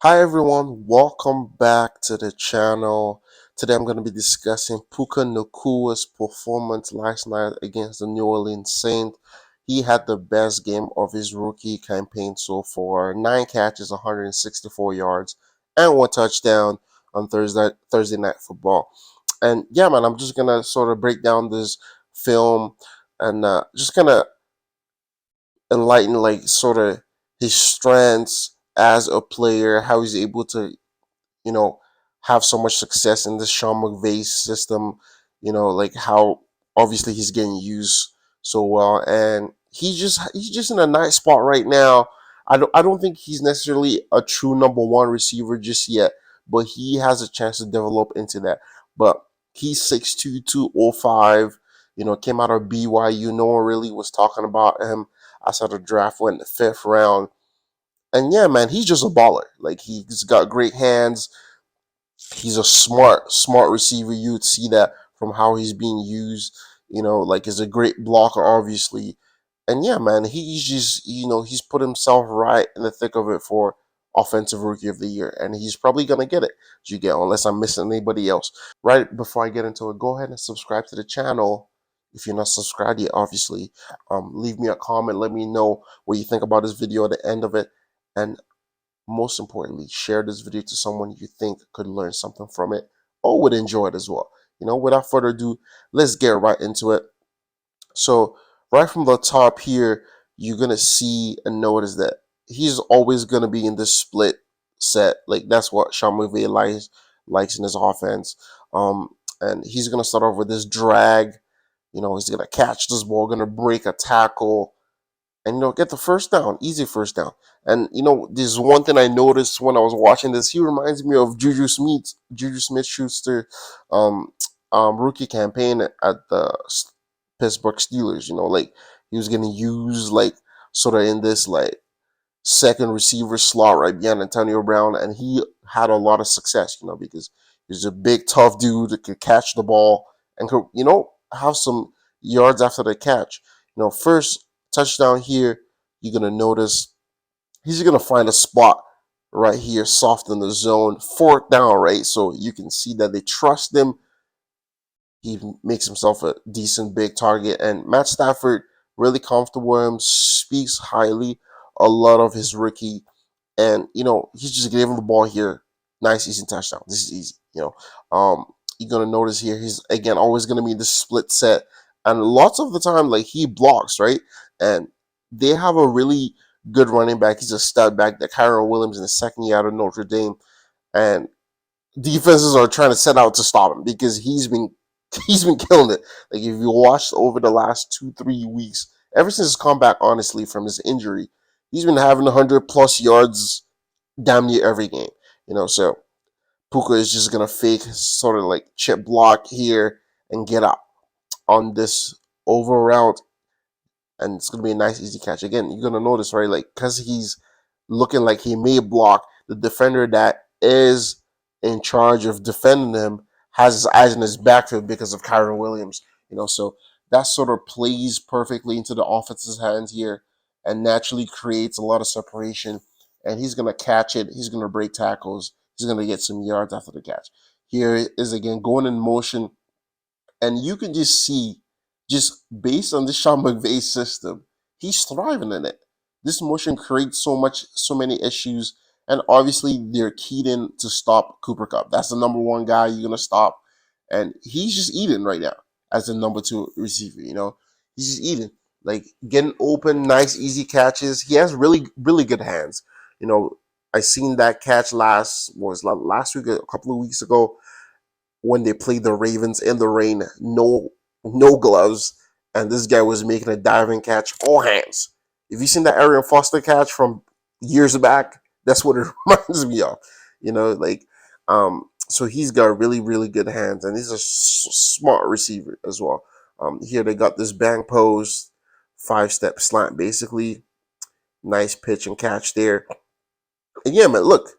Hi everyone, welcome back to the channel. Today I'm going to be discussing Nacua's performance last night against the New Orleans Saints. He had the best game of his rookie campaign so far. 9 catches, 164 yards, and 1 touchdown on Thursday Night Football. And yeah, man, I'm just gonna sort of break down this film and just kind of enlighten, like, sort of his strengths as a player, how he's able to you know, have so much success in the Sean McVay system, like how obviously he's getting used so well, and he's just in a nice spot right now. I don't think he's necessarily a true number one receiver just yet, but he has a chance to develop into that. But he's 6'2", 205. Came out of BYU. No one really was talking about him. I saw the draft went in the fifth round. And yeah, man, he's just a baller. Like, he's got great hands. He's a smart receiver. You'd see that from how he's being used. Like, is a great blocker, obviously. And yeah, man, he's just he's put himself right in the thick of it for offensive rookie of the year, and he's probably gonna get it. You get, unless I'm missing anybody else. Right before I get into it, go ahead and subscribe to the channel if you're not subscribed yet. Obviously, leave me a comment. Let me know what you think about this video at the end of it, and most importantly, share this video to someone you think could learn something from it or would enjoy it as well. Without further ado, let's get right into it. So, right from the top here, you're going to see and notice that he's always going to be in this split set. Like, that's what Sean McVay likes in his offense. And he's going to start off with this drag. He's going to catch this ball, going to break a tackle, and get the first down, easy first down. And there's one thing I noticed when I was watching this. He reminds me of Juju Smith-Schuster, um, rookie campaign at the Pittsburgh Steelers. Like, he was getting used, like, sort of in this, like, second receiver slot right behind Antonio Brown, and he had a lot of success. Because he's a big, tough dude that could catch the ball and could have some yards after the catch. First touchdown here, you're gonna notice he's gonna find a spot right here, soft in the zone, fourth down, right? So you can see that they trust him. He makes himself a decent big target, and Matt Stafford really comfortable with him, speaks highly a lot of his rookie, and he just gave him the ball here. Nice, easy touchdown. This is easy. You're gonna notice here he's again always gonna be in this split set, and lots of the time, like, he blocks, right, and they have a really good running back. He's a stud back, the Kyron Williams, in the second year out of Notre Dame, and defenses are trying to set out to stop him because he's been killing it. Like, if you watched over the last 2-3 weeks, ever since his comeback, honestly, from his injury, he's been having 100+ yards damn near every game. So Puka is just gonna fake sort of like chip block here and get up on this over route, and it's gonna be a nice easy catch. Again, you're gonna notice, right, like, because he's looking like he may block, the defender that is in charge of defending him has his eyes in his backfield because of Kyron Williams. So that sort of plays perfectly into the offense's hands here and naturally creates a lot of separation. And he's gonna catch it. He's gonna break tackles. He's gonna get some yards after the catch. Here is again going in motion, and you can just see, just based on the Sean McVay system, he's thriving in it. This motion creates so many issues, and obviously they're keyed in to stop Cooper Cup. That's the number one guy you're gonna stop, and he's just eating right now as the number two receiver. He's just eating, like, getting open, nice easy catches. He has really good hands. You know, I seen that catch last week, a couple of weeks ago, when they played the Ravens in the rain, no gloves, and this guy was making a diving catch, all hands. If you seen that Arian Foster catch from years back, that's what it reminds me of. Like, so he's got really good hands, and he's a smart receiver as well. Here they got this bang post, 5-step slant, basically. Nice pitch and catch there. And yeah, man, look,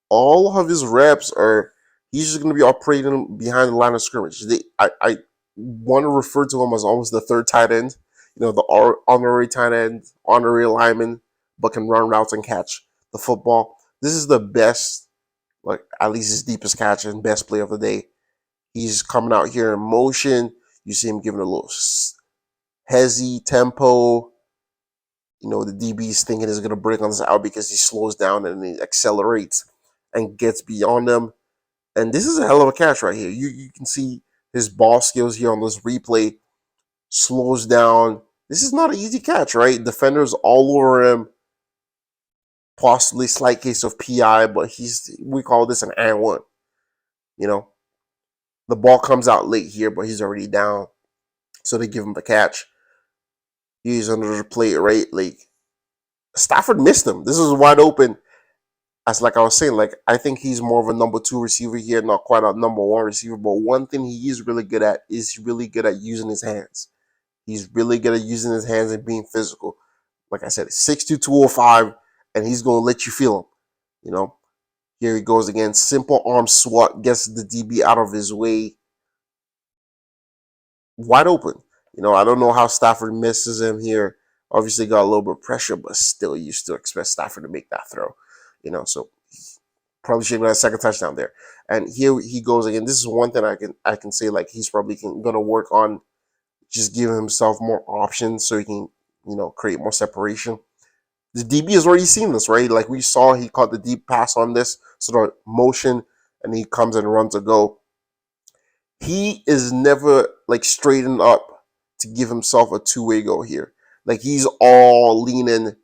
all of his reps are, he's just going to be operating behind the line of scrimmage. I want to refer to him as almost the third tight end, the honorary tight end, honorary lineman, but can run routes and catch the football. This is the best, like at least his deepest catch and best play of the day. He's coming out here in motion. You see him giving a little hezzy tempo. The DB is thinking he's going to break on this out because he slows down and he accelerates and gets beyond them. And this is a hell of a catch right here. You can see his ball skills here on this replay. Slows down. This is not an easy catch, right? Defenders all over him. Possibly slight case of PI, but we call this an and one. You know, the ball comes out late here, but he's already down. So they give him the catch. He's under the plate, right? Like Stafford missed him. This is wide open. As like I was saying, like I think he's more of a number 2 receiver here, not quite a number 1 receiver. But one thing he is really good at is really good at using his hands. He's really good at using his hands and being physical. Like I said, 6'2", 205, and he's gonna let you feel him. Here he goes again. Simple arm swat, gets the DB out of his way. Wide open. I don't know how Stafford misses him here. Obviously got a little bit of pressure, but still, you still expect Stafford to make that throw. So probably should have got a second touchdown there. And here he goes again. This is one thing I can say, like he's probably gonna work on just giving himself more options so he can, create more separation. The DB has already seen this, right? Like we saw, he caught the deep pass on this sort of motion, and he comes and runs a go. He is never like straightened up to give himself a two-way go here. Like he's all leaning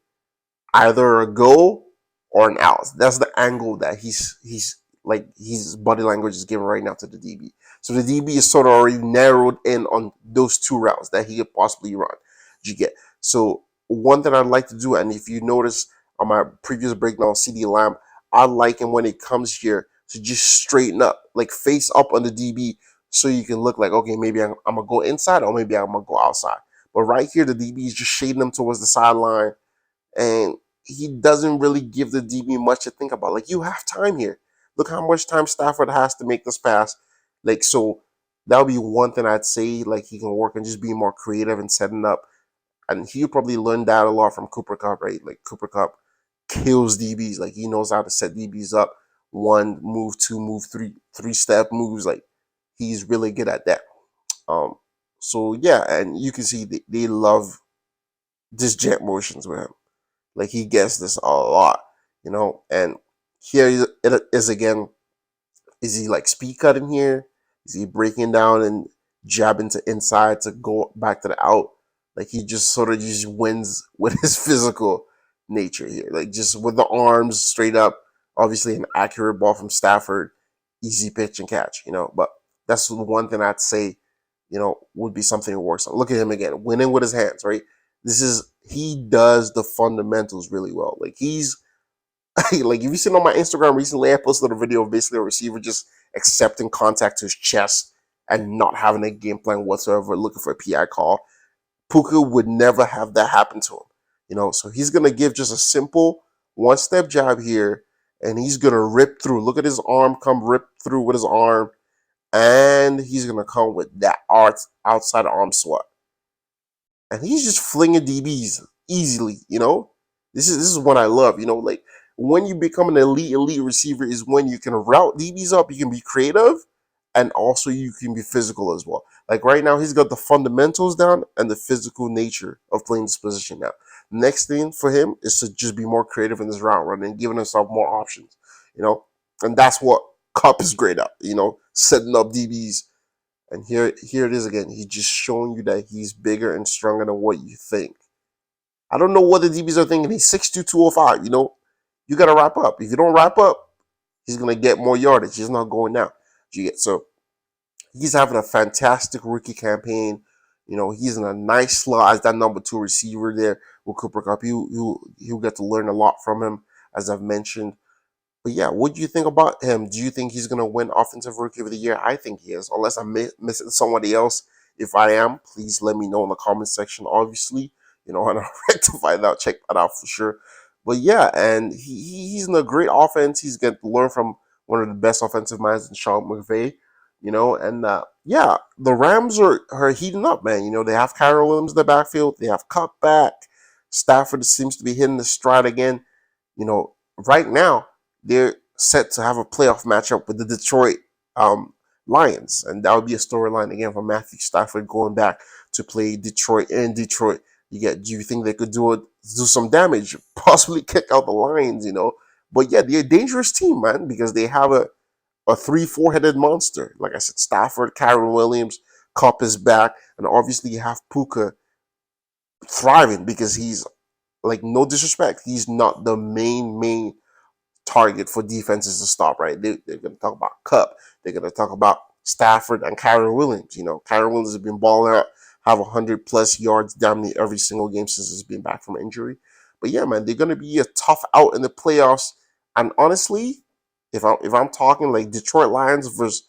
either a go or an out. That's the angle that he's like his body language is giving right now to the DB. So the DB is sort of already narrowed in on those two routes that he could possibly run. Did you get? So one thing I'd like to do, and if you notice on my previous breakdown on CD Lamb, I like him when it comes here to just straighten up, like face up on the DB, so you can look like, okay, maybe I'm gonna go inside or maybe I'm gonna go outside. But right here, the DB is just shading him towards the sideline, and he doesn't really give the DB much to think about. Like, you have time here. Look how much time Stafford has to make this pass. Like, so that would be one thing I'd say. Like, he can work on just being more creative and setting up. And he'll probably learn that a lot from Cooper Kupp, right? Like, Cooper Kupp kills DBs. Like, he knows how to set DBs up. 1 move, 2 move, 3-step moves. Like, he's really good at that. So yeah, and you can see they love this jet motions with him. Like he gets this a lot, And here it is again. Is he like speed cutting here? Is he breaking down and jabbing to inside to go back to the out? Like he just sort of just wins with his physical nature here. Like just with the arms straight up. Obviously an accurate ball from Stafford. Easy pitch and catch, But that's the one thing I'd say, would be something to work on. Look at him again, winning with his hands, right? He does the fundamentals really well. Like he's like if you seen on my Instagram recently, I posted a video of basically a receiver just accepting contact to his chest and not having a game plan whatsoever, looking for a PI call. Puka would never have that happen to him. So he's gonna give just a simple 1-step jab here, and he's gonna rip through. Look at his arm come rip through with his arm, and he's gonna come with that outside arm swat. And he's just flinging DBs easily. This is what I love. Like when you become an elite receiver is when you can route DBs up, you can be creative, and also you can be physical as well. Like right now, he's got the fundamentals down and the physical nature of playing this position now. Next thing for him is to just be more creative in this route run and giving himself more options. And that's what Kupp is great at. Setting up DBs. And here it is again. He's just showing you that he's bigger and stronger than what you think. I don't know what the DBs are thinking. He's 6'2", 205. You got to wrap up. If you don't wrap up, he's going to get more yardage. He's not going down. So he's having a fantastic rookie campaign. He's in a nice slot as that number 2 receiver there with Cooper Kupp. He'll get to learn a lot from him, as I've mentioned. But yeah, what do you think about him? Do you think he's going to win Offensive Rookie of the Year? I think he is, unless I'm missing somebody else. If I am, please let me know in the comment section, obviously. And I'll rectify that, check that out for sure. But yeah, and he's in a great offense. He's going to learn from one of the best offensive minds in Sean McVay. And yeah, the Rams are heating up, man. They have Kyron Williams in the backfield. They have Kupp back. Stafford seems to be hitting the stride again. Right now, they're set to have a playoff matchup with the Detroit um, Lions, and that would be a storyline again for Matthew Stafford going back to play Detroit in Detroit. Do you think they could do some damage, possibly kick out the Lions? But yeah, they're a dangerous team, man, because they have a four-headed monster. Like I said, Stafford, Kyron Williams, Cup is back, and obviously you have Puka thriving because he's like, no disrespect, he's not the main target for defenses to stop, right? They're going to talk about Cup. They're going to talk about Stafford and Kyron Williams. Kyron Williams has been balling out, have 100 plus yards damn near every single game since he's been back from injury. But yeah, man, they're going to be a tough out in the playoffs. And honestly, if I'm talking like Detroit Lions versus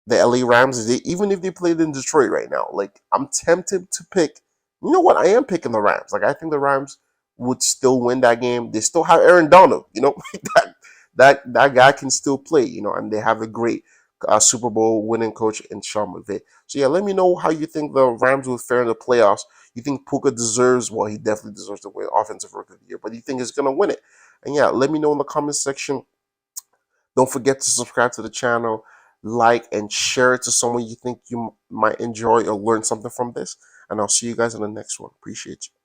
the LA Rams, even if they played in Detroit right now, like I'm tempted to pick. You know what? I am picking the Rams. Like I think the Rams would still win that game. They still have Aaron Donald. That guy can still play. And they have a great Super Bowl winning coach in Sean McVay. So yeah, let me know how you think the Rams will fare in the playoffs. You think Puka deserves? Well, he definitely deserves to win Offensive Rookie of the Year, but you think he's gonna win it? And yeah, let me know in the comment section. Don't forget to subscribe to the channel, like, and share it to someone you think you might enjoy or learn something from this. And I'll see you guys in the next one. Appreciate you.